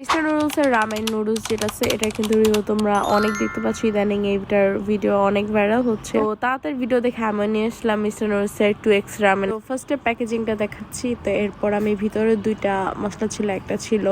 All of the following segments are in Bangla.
মিস্টার নুডলসের রামেন নুডলস যেটা আছে এটা কিন্তু তোমরা অনেক দেখতে পাচ্ছ ইদানিং এইটার ভিডিও অনেক ভাইরাল হচ্ছে। তো তাড়াতাড়ি ভিডিও দেখে আমি নিয়ে আসলাম মিস্টার নুডলসের 2x রামেন। তো ফার্স্টে প্যাকেজিংটা দেখাচ্ছি। তো এরপর আমি ভিতরে দুইটা মশলা ছিল, একটা ছিল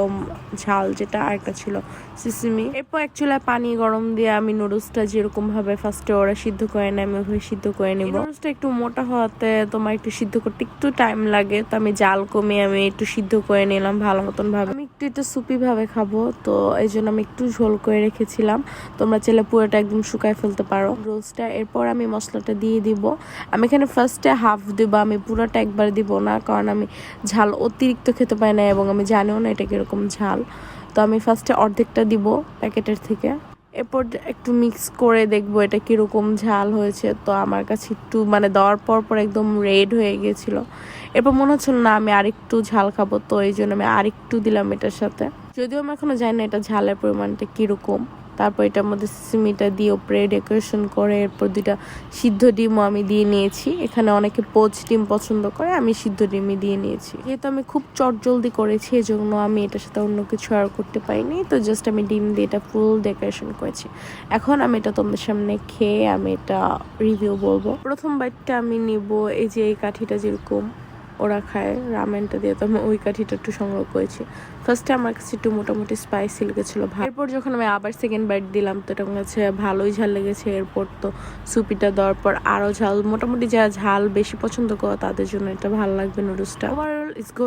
ঝাল যেটা আর একটা ছিল সিসিমি। এরপর অ্যাকচুয়ালি পানি গরম দিয়ে আমি নুডলসটা যেরকম ভাবে ফার্স্টে ওরা সিদ্ধ করে নেয় আমি ওইভাবে সিদ্ধ করে নিব। নুডলসটা একটু মোটা হওয়াতে তোমার একটু সিদ্ধ করতে একটু টাইম লাগে, তো আমি জাল কমিয়ে আমি একটু সিদ্ধ করে নিলাম ভালো মতন ভাবে। আমি একটু সুপি ভাবে খাবো, তো এই জন্য আমি একটু ঝোল করে রেখেছিলাম। তোমরা চাইলে পুরোটা একদম শুকায় ফেলতে পারো রোস্টটা। এরপর আমি মশলাটা দিয়ে দিব। আমি এখানে ফার্স্টে হাফ দিব, আমি পুরোটা একবার দিব না, কারণ আমি ঝাল অতিরিক্ত খেতে পাই না এবং আমি জানিও না এটা কিরকম ঝাল। তো আমি ফার্স্টে অর্ধেকটা দিব প্যাকেটের থেকে। এরপর একটু মিক্স করে দেখবো এটা কিরকম ঝাল হয়েছে। তো আমার কাছে একটু দেওয়ার পর একদম রেড হয়ে গিয়েছিল। এরপর মনে হচ্ছিল না আমি আরেকটু ঝাল খাবো, তো এই জন্য আমি আরেকটু দিলাম এটার সাথে। যদিও আমি এখনো জানি না এটা ঝালের পরিমাণটা কিরকম। তারপর এটার মধ্যে সিমিটা দিয়ে উপরে ডেকোরেশন করে এরপর 2টা সিদ্ধ ডিমও আমি দিয়ে নিয়েছি। এখানে অনেকে পোচ ডিম পছন্দ করে, আমি সিদ্ধ ডিমই দিয়ে নিয়েছি। যেহেতু আমি খুব চটজলদি করেছি এজন্য আমি এটার সাথে অন্য কিছু আর করতে পারিনি, তো জাস্ট আমি ডিম দিয়ে এটা ফুল ডেকোরেশন করেছি। এখন আমি এটা তোমাদের সামনে খেয়ে আমি এটা রিভিউ বলবো। প্রথম বাইটটা আমি নিব, এই যে এই কাঠিটা যেরকম ওরা খায় রামেনটা দিয়ে, তো আমি ওই কাঠিটা একটু সংগ্রহ করেছি। ফার্স্টে আমার কাছে একটু মোটামুটি স্পাইসি লেগেছিলো। এরপর যখন আমি আবার সেকেন্ড বাইট দিলাম তো এটা আমার কাছে ভালোই ঝাল লেগেছে। এরপর তো সুপিটা দেওয়ার পর আরও ঝাল, মোটামুটি যারা ঝাল বেশি পছন্দ করে তাদের জন্য এটা ভালো লাগবে নুডলসটা। Overall it's good.